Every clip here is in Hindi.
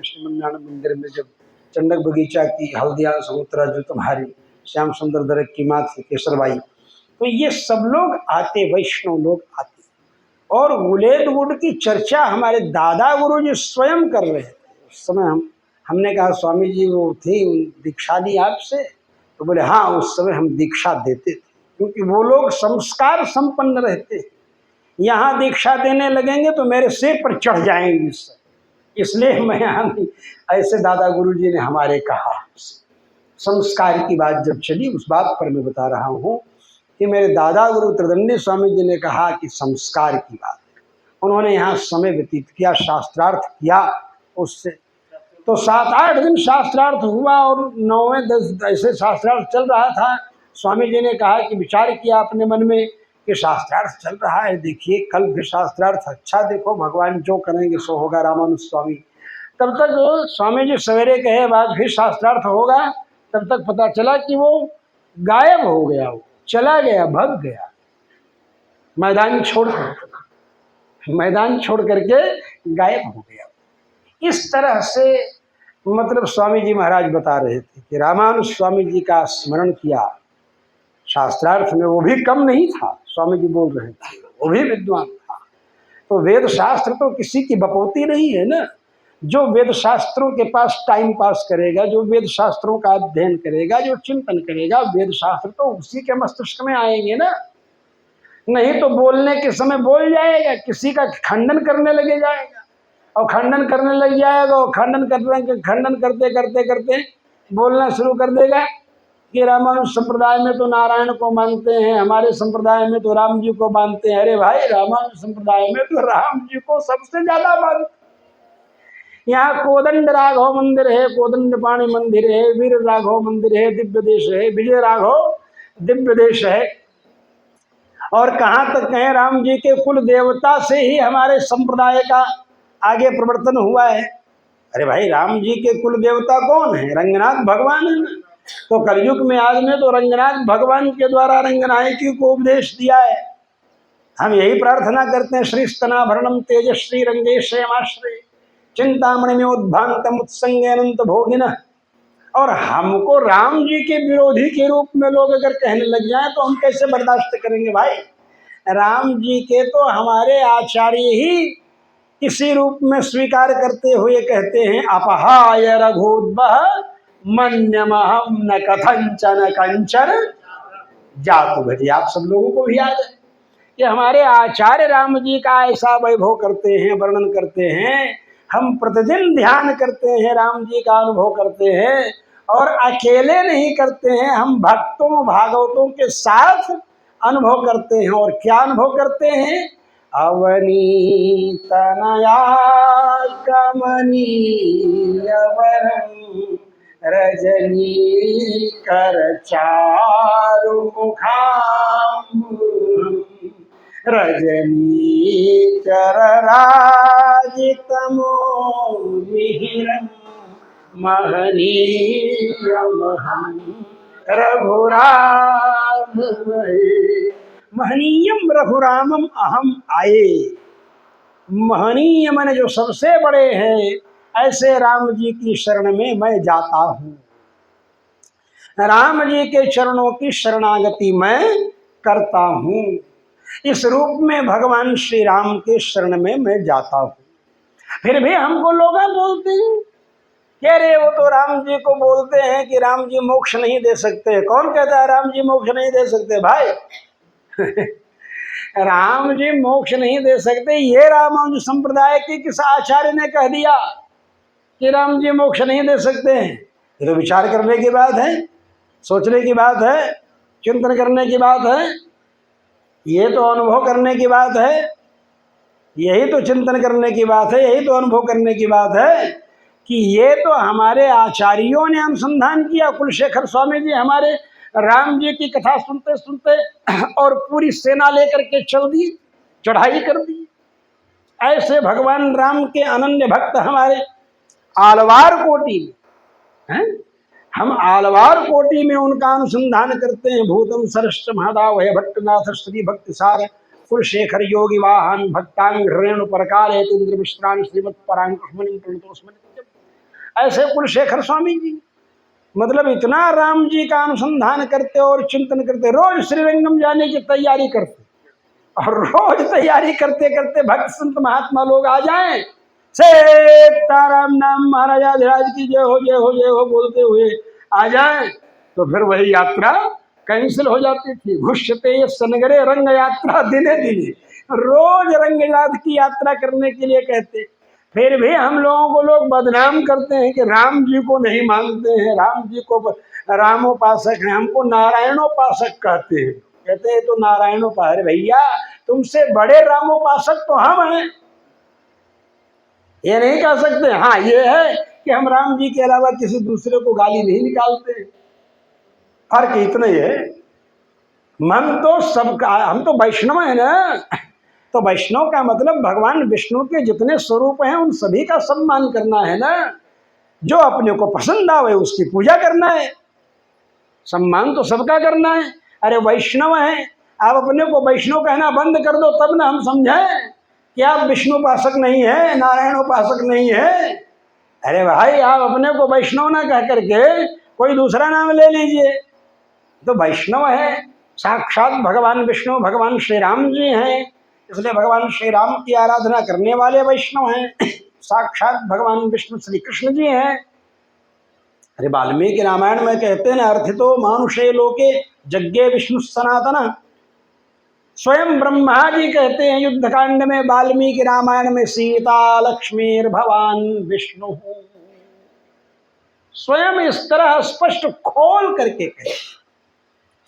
कृष्ण मन्नारायण मंदिर में जब चंडक बगीचा की हल्दिया समुद्रा जो तुम्हारी श्याम सुंदर दरक की माँ थी केसरबाई, तो ये सब लोग आते, वैष्णव लोग आते। और उलेद गुड़ की चर्चा हमारे दादा गुरु जी स्वयं कर रहे थे उस समय। हमने कहा स्वामी जी वो थी, दीक्षा दी आपसे? तो बोले हाँ, उस समय हम दीक्षा देते थे, क्योंकि वो लोग संस्कार संपन्न रहते। यहाँ दीक्षा देने लगेंगे तो मेरे सिर पर चढ़ जाएंगे इससे, इसलिए मैं यहाँ नहीं। ऐसे दादा गुरु जी ने हमारे कहा। संस्कार की बात जब चली, उस बात पर मैं बता रहा हूँ कि मेरे दादा गुरु त्रिदंडी स्वामी जी ने कहा कि संस्कार की बात। उन्होंने यहाँ समय व्यतीत किया, शास्त्रार्थ किया उससे। तो 7-8 दिन शास्त्रार्थ हुआ और 9वें 10 ऐसे शास्त्रार्थ चल रहा था। स्वामी जी ने कहा कि विचार किया अपने मन में कि शास्त्रार्थ चल रहा है, देखिए कल भी शास्त्रार्थ, अच्छा देखो भगवान जो करेंगे सो होगा, रामानुज स्वामी। तब तक स्वामी जी सवेरे कहे बाद फिर शास्त्रार्थ होगा, तब तक पता चला कि वो गायब हो गया, वो चला गया, भग गया, मैदान छोड़ करके गायब हो गया। इस तरह से मतलब स्वामी जी महाराज बता रहे थे कि रामानुज स्वामी जी का स्मरण किया शास्त्रार्थ में, वो भी कम नहीं था। स्वामी जी बोल रहे थे वो भी विद्वान था। तो वेद शास्त्र तो किसी की बपोती नहीं है ना। जो वेद शास्त्रों के पास टाइम पास करेगा, जो वेद शास्त्रों का अध्ययन करेगा, जो चिंतन करेगा, वेद शास्त्र तो उसी के मस्तिष्क में आएंगे ना। नहीं तो बोलने के समय बोल जाएगा, किसी का खंडन करने लगे जाएगा, और खंडन करने लग जाएगा, और खंडन करते करते करते बोलना शुरू कर देगा कि रामानुज संप्रदाय में तो नारायण को मानते हैं, हमारे संप्रदाय में तो राम जी को मानते हैं। अरे भाई, रामानुज संप्रदाय में तो राम जी को सबसे ज्यादा मानते। यहाँ कोदंड राघव मंदिर है, कोदंड पाणी मंदिर है, वीर राघव मंदिर है, दिव्य देश है, विजय राघव दिव्य देश है। और कहाँ तक कहें, राम जी के कुल देवता से ही हमारे संप्रदाय का आगे प्रवर्तन हुआ है। अरे भाई, राम जी के कुल देवता कौन है? रंगनाथ भगवान है ना। तो कलयुग में आज में तो रंगनाथ भगवान के द्वारा रंगनायकी को उपदेश दिया है। हम यही प्रार्थना करते हैं, श्री स्तनाभरणम तेजश्री रंगेशयमाश्रय चिंतामणि में उद्भांतम उत्संगे अनंत भोगिन। और हमको राम जी के विरोधी के रूप में लोग अगर कहने लग जाए तो हम कैसे बर्दाश्त करेंगे भाई? राम जी के तो हमारे आचार्य ही इसी रूप में स्वीकार करते हुए कहते हैं, अपहाय रघुद्वह मन्यमहम न कथंचन कंचन जातु भजे। आप सब लोगों को भी याद है कि हमारे आचार्य राम जी का ऐसा वैभव करते हैं, वर्णन करते हैं, हम प्रतिदिन ध्यान करते हैं, राम जी का अनुभव करते हैं। और अकेले नहीं करते हैं, हम भक्तों भागवतों के साथ अनुभव करते हैं। और क्या अनुभव करते हैं? अवनी तनया कमनीय वरम रजनी कर चारु मुखाम्बुधं रजनी चर राजितमो मिहिरं महनीयमहं रघुराममये। महनीयम रघुरामम अहम आए। महनीय मन जो सबसे बड़े हैं, ऐसे राम जी की शरण में मैं जाता हूँ। राम जी के चरणों की शरणागति मैं करता हूँ। इस रूप में भगवान श्री राम के शरण में मैं जाता हूँ। फिर भी हमको लोग बोलते हैं कि अरे वो तो राम जी को बोलते हैं कि राम जी मोक्ष नहीं दे सकते। कौन कहता है राम जी मोक्ष नहीं दे सकते भाई? राम जी मोक्ष नहीं दे सकते, ये रामानुज संप्रदाय के किस आचार्य ने कह दिया कि राम जी मोक्ष नहीं दे सकते हैं? ये तो विचार करने की बात है, सोचने की बात है, चिंतन करने की बात है, ये तो अनुभव करने की बात है, यही तो चिंतन करने की बात है, यही तो अनुभव करने की बात है कि ये तो हमारे आचार्यों ने अनुसंधान किया। कुलशेखर स्वामी जी हमारे राम जी की कथा सुनते सुनते और पूरी सेना लेकर के चल दिए, चढ़ाई कर दी। ऐसे भगवान राम के अनन्य भक्त हमारे आलवार कोटि में हैं, हम आलवार कोटि में उनका अनुसंधान करते हैं। भूतम सरश्च महादावय भट्टनाथ श्री भक्ति सार कुलशेखर योगी वाहन भक्तांग रेणु प्रकार इंद्र विश्राम श्रीमत् परांकुशमणि प्रणतोस्मि। ऐसे कुलशेखर स्वामी जी, मतलब इतना राम जी का अनुसंधान करते और चिंतन करते, रोज श्रीरंगम जाने की तैयारी करते, और रोज तैयारी करते करते भक्त संत महात्मा लोग आ जाएं, सीताराम नाम महाराजाधिराज की जय हो जय हो जय हो बोलते हुए आ जाएं, तो फिर वही यात्रा कैंसिल हो जाती थी। घुष्यते सनगरे रंग यात्रा दिने दिने, रोज रंगनाथ की यात्रा करने के लिए कहते। फिर भी हम लोगों को लोग बदनाम करते हैं कि राम जी को नहीं मानते हैं, राम जी को रामोपासक है, हमको नारायणोपासक कहते हैं। कहते हैं तो नारायणोपासक, भैया तुमसे बड़े रामोपासक तो हम हैं, ये नहीं कह सकते। हाँ ये है कि हम राम जी के अलावा किसी दूसरे को गाली नहीं निकालते, फर्क इतना ही है। मन तो सबका, हम तो वैष्णव है ना, तो वैष्णव का मतलब भगवान विष्णु के जितने स्वरूप हैं उन सभी का सम्मान करना है ना, जो अपने को पसंद आवे उसकी पूजा करना है, सम्मान तो सबका करना है। अरे वैष्णव है, आप अपने को वैष्णव कहना बंद कर दो तब ना हम समझें कि आप विष्णु उपासक नहीं है, नारायण उपासक नहीं है। अरे भाई आप अपने को वैष्णव ना कह करके कोई दूसरा नाम ले लीजिए, तो वैष्णव है साक्षात भगवान विष्णु, भगवान श्री राम जी हैं, इसलिए भगवान श्री राम की आराधना करने वाले वैष्णव हैं। साक्षात भगवान विष्णु श्री कृष्ण जी हैं। अरे वाल्मीकि रामायण में कहते हैं ना, अर्थितो मानुषे लोके यज्ञे विष्णु सनातन, स्वयं ब्रह्मा जी कहते हैं युद्धकांड में, वाल्मीकि रामायण में, सीता लक्ष्मीर भगवान विष्णु, स्वयं इस तरह स्पष्ट खोल करके कहते,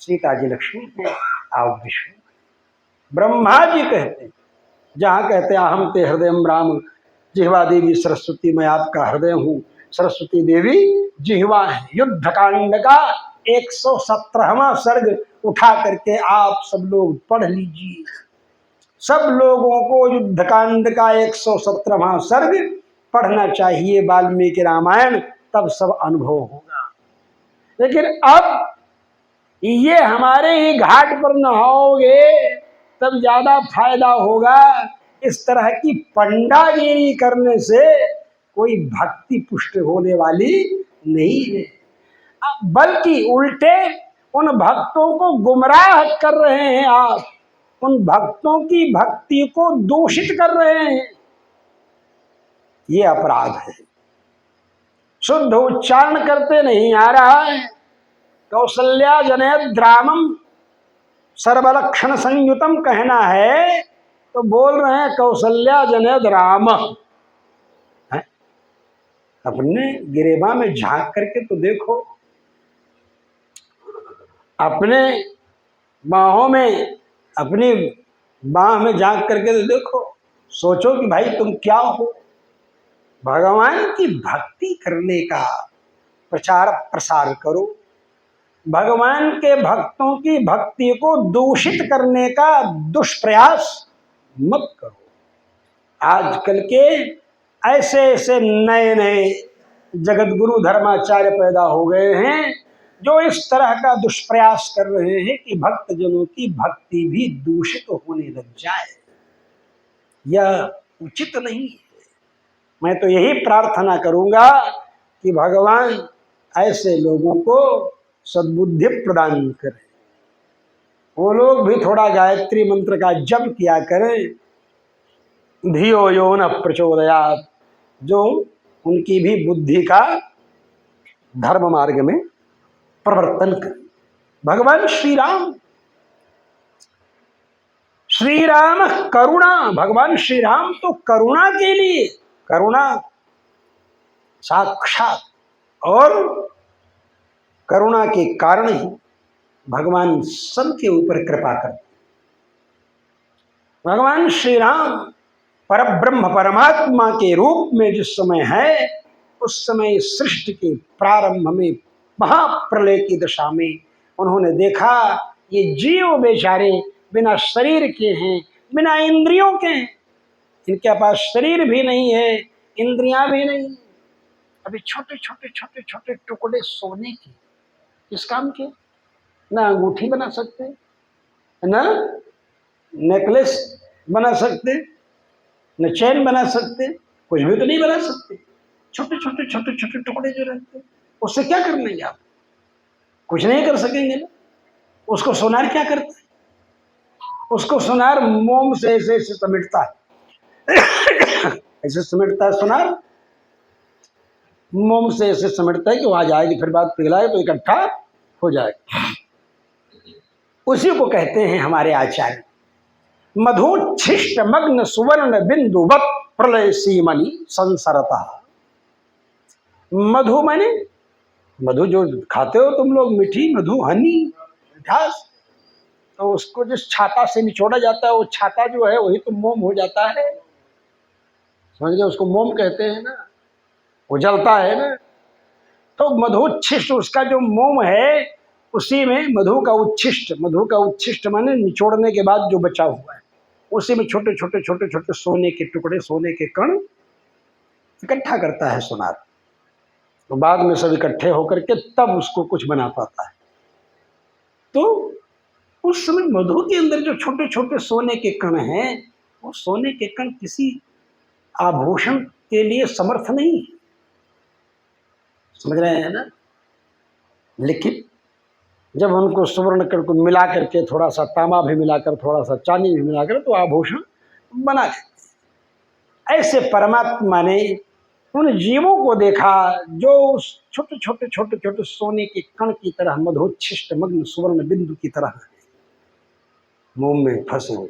सीता जी लक्ष्मी है, आप विष्णु। ब्रह्मा जी कहते, जहां कहते अहम ते हृदय राम, जिह्वा देवी सरस्वती, मैं आपका हृदय हूं, सरस्वती देवी जिह्वा है। युद्ध कांड का 117वां सर्ग उठा करके आप सब लोग पढ़ लीजिए। सब लोगों को युद्ध कांड का 117वां सर्ग पढ़ना चाहिए, वाल्मीकि रामायण, तब सब अनुभव होगा। लेकिन अब ये हमारे ही घाट पर नहाओगे तब ज्यादा फायदा होगा। इस तरह की पंडागिरी करने से कोई भक्ति पुष्ट होने वाली नहीं है, बल्कि उल्टे उन भक्तों को गुमराह कर रहे हैं आप, उन भक्तों की भक्ति को दूषित कर रहे हैं। ये अपराध है। शुद्ध उच्चारण करते नहीं आ रहा है। कौसल्या जनयद रामम सर्वलक्षण संयुतम कहना है तो बोल रहे हैं कौसल्या जनयद राम। अपने गिरेबा में झांक करके तो देखो, अपने बाहों में, अपनी बाह में झांक करके तो देखो, सोचो कि भाई तुम क्या हो। भगवान की भक्ति करने का प्रचार प्रसार करो, भगवान के भक्तों की भक्ति को दूषित करने का दुष्प्रयास मत करो। आजकल के ऐसे ऐसे नए नए जगत गुरु धर्माचार्य पैदा हो गए हैं जो इस तरह का दुष्प्रयास कर रहे हैं कि भक्तजनों की भक्ति भी दूषित होने लग जाए। यह उचित नहीं है। मैं तो यही प्रार्थना करूंगा कि भगवान ऐसे लोगों को सद्बुद्धि प्रदान करें, वो लोग भी थोड़ा गायत्री मंत्र का जप किया करें। धियो यो न प्रचोदयात्, जो उनकी भी बुद्धि का धर्म मार्ग में प्रवर्तन करें। भगवान श्री राम, श्री राम करुणा, भगवान श्री राम तो करुणा के लिए, करुणा साक्षात, और करुणा के कारण ही भगवान सबके ऊपर कृपा करते। भगवान श्री राम परब्रह्म परमात्मा के रूप में जिस समय है, उस समय सृष्टि के प्रारंभ में महाप्रलय की दशा में उन्होंने देखा ये जीव बेचारे बिना शरीर के हैं, बिना इंद्रियों के हैं, इनके पास शरीर भी नहीं है, इंद्रियां भी नहीं, अभी छोटे छोटे छोटे छोटे टुकड़े सोने के, किस काम के? ना अंगूठी बना सकते, ना नेकलेस बना सकते, न चैन बना सकते, कुछ भी तो नहीं बना सकते। छोटे छोटे छोटे छोटे टुकड़े जो रहते हैं, उससे क्या कर लेंगे आप? कुछ नहीं कर सकेंगे ना। उसको सोनार क्या करता है? उसको सोनार मोम से ऐसे ऐसे समेटता है ऐसे समेटता है सोनार, मोम से ऐसे समेटता है कि वहां जाएगी, फिर बात पिघलाए तो इकट्ठा हो जाएगा। उसी को कहते हैं हमारे आचार्य मधुच्छिष्ट मग्न सुवर्ण बिंदुवत प्रलय सीमणि संसरता। मधु माने मधु जो खाते हो तुम लोग, मीठी मधु, हनी, मिठास, तो उसको जिस छाता से निचोड़ा जाता है वो छाता जो है वही तो मोम हो जाता है, समझ गए? उसको मोम कहते हैं ना, वो जलता है ना। तो मधुच्छिष्ट उसका जो मोम है, उसी में मधु का उच्छिष्ट माने निचोड़ने के बाद जो बचा हुआ है, उसी में छोटे छोटे छोटे छोटे सोने के टुकड़े, सोने के कण इकट्ठा करता है सोनार। तो बाद में सब इकट्ठे होकर के तब उसको कुछ बना पाता है। तो उस समय मधु के अंदर जो छोटे छोटे सोने के कण हैं, वो सोने के कण किसी आभूषण के लिए समर्थ नहीं है, समझ रहे हैं ना? लेकिन जब उनको सुवर्ण कर को मिला करके, थोड़ा सा तांबा भी मिलाकर, थोड़ा सा चांदी भी मिलाकर, तो आभूषण बना देते। ऐसे परमात्मा ने उन जीवों को देखा जो छोटे छोटे छोटे छोटे सोने के कण की तरह, मधुच्छिष्ट मग्न सुवर्ण बिंदु की तरह मोम में फंसे हुए।